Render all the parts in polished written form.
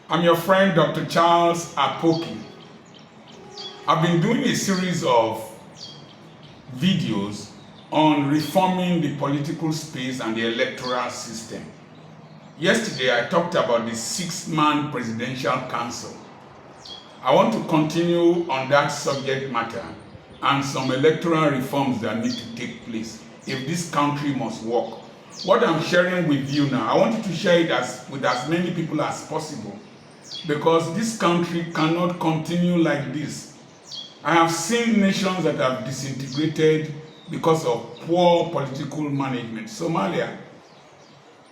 I'm your friend, Dr. Charles Apoki. I've been doing a series of videos on reforming the political space and the electoral system. Yesterday, I talked about the 6-man presidential council. I want to continue on that subject matter and some electoral reforms that need to take place if this country must work. What I'm sharing with you now, I want you to share it with as many people as possible, because this country cannot continue like this. I have seen nations that have disintegrated because of poor political management. Somalia,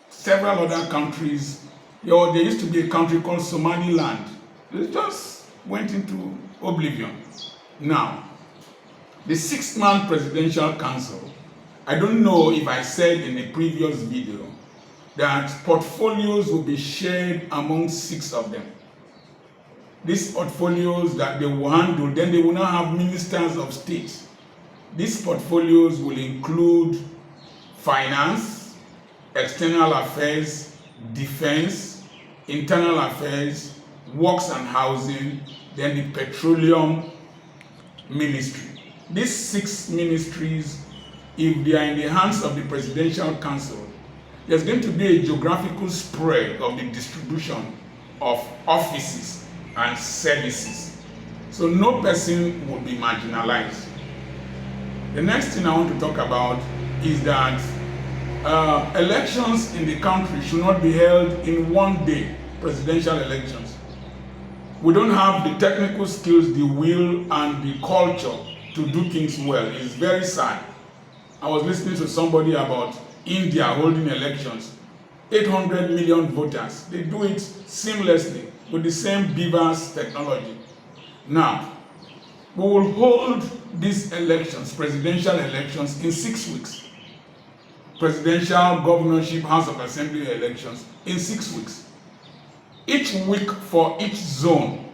several other countries. There used to be a country called Somaliland. It just went into oblivion. Now, the 6-man presidential council, I don't know if I said in a previous video that portfolios will be shared among 6 of them. These portfolios that they will handle, then they will now have ministers of state. These portfolios will include finance, external affairs, defense, internal affairs, works and housing, then the petroleum ministry. These 6 ministries, if they are in the hands of the presidential council, there's going to be a geographical spread of the distribution of offices and services. So no person will be marginalized. The next thing I want to talk about is that elections in the country should not be held in one day, presidential elections. We don't have the technical skills, the will, and the culture to do things well. It's very sad. I was listening to somebody about India holding elections. 800 million voters. They do it seamlessly with the same beavers technology. Now, we will hold these elections, presidential elections, in 6 weeks. Presidential, governorship, House of Assembly elections in 6 weeks. Each week for each zone.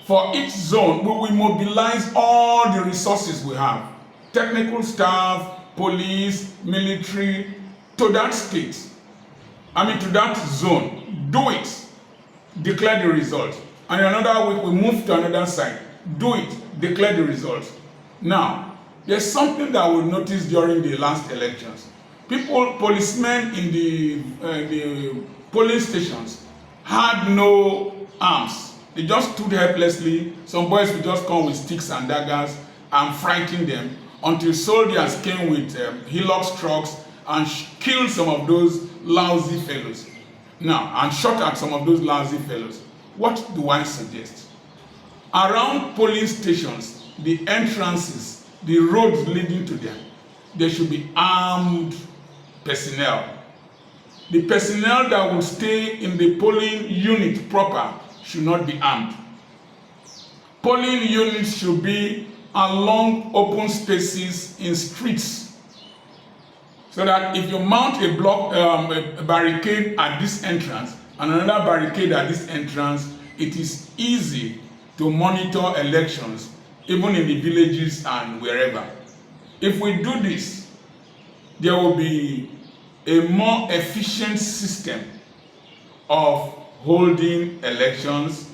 For each zone, we will mobilize all the resources we have. Technical staff, police, military, to that state. To that zone. Do it. Declare the result. And another week we move to another side. Do it. Declare the result. Now, there's something that we noticed during the last elections. Policemen in the polling stations had no arms. They just stood helplessly. Some boys would just come with sticks and daggers and frighten them until soldiers came with Hilux trucks and killed some of those lousy fellows. Now, and shot at some of those lousy fellows. What do I suggest? Around polling stations, the entrances, the roads leading to them, there should be armed personnel. The personnel that will stay in the polling unit proper should not be armed. Polling units should be along open spaces in streets, so that if you mount a barricade at this entrance and another barricade at this entrance, it is easy to monitor elections, even in the villages and wherever. If we do this, there will be a more efficient system of holding elections,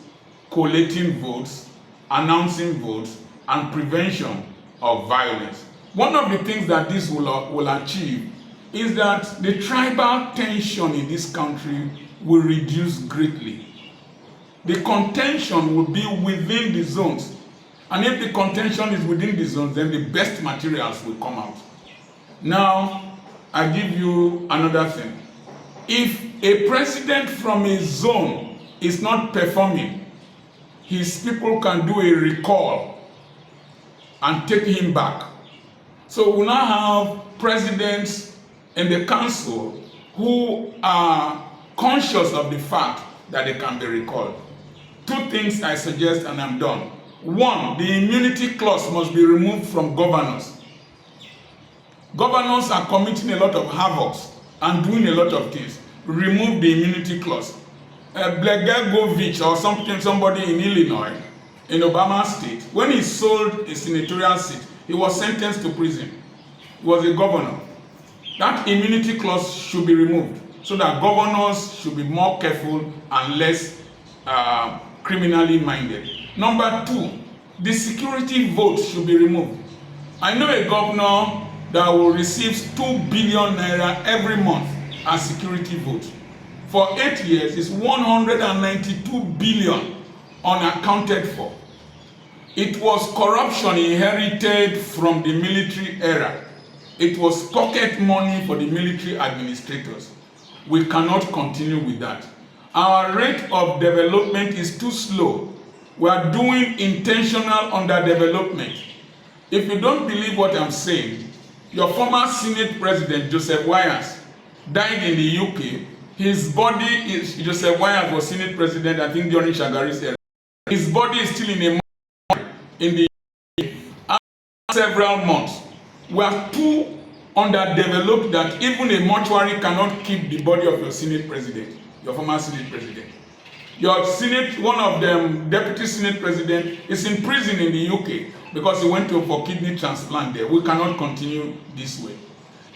collating votes, announcing votes, and prevention of violence. One of the things that this will achieve is that the tribal tension in this country will reduce greatly. The contention will be within the zones. And if the contention is within the zones, then the best materials will come out. Now, I give you another thing. If a president from a zone is not performing, his people can do a recall and take him back. So we now have presidents in the council who are conscious of the fact that they can be recalled. 2 things I suggest and I'm done. 1, the immunity clause must be removed from governors. Governors are committing a lot of havoc and doing a lot of things. Remove the immunity clause. Blegovich or somebody in Illinois, in Obama state, when he sold a senatorial seat, he was sentenced to prison. He was a governor. That immunity clause should be removed. so that governors should be more careful and less criminally minded. Number 2, the security vote should be removed. I know a governor that will receive 2 billion naira every month as security vote. For 8 years, it's 192 billion unaccounted for. It was corruption inherited from the military era. It was pocket money for the military administrators. We cannot continue with that. Our rate of development is too slow. We are doing intentional underdevelopment. If you don't believe what I'm saying, your former Senate President, Joseph Wyers, died in the UK. His body is, Joseph Wyers was Senate President, I think, during Shagari's era. His body is still in a mortuary in the UK. After several months, we are too underdeveloped that even a mortuary cannot keep the body of your Senate President, your former Senate President. Your Senate, one of them, Deputy Senate President, is in prison in the UK because he went for kidney transplant there. We cannot continue this way.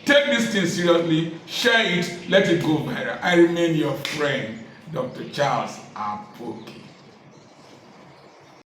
Take this thing seriously, share it, let it go viral. I remain your friend, Dr. Charles Apoki.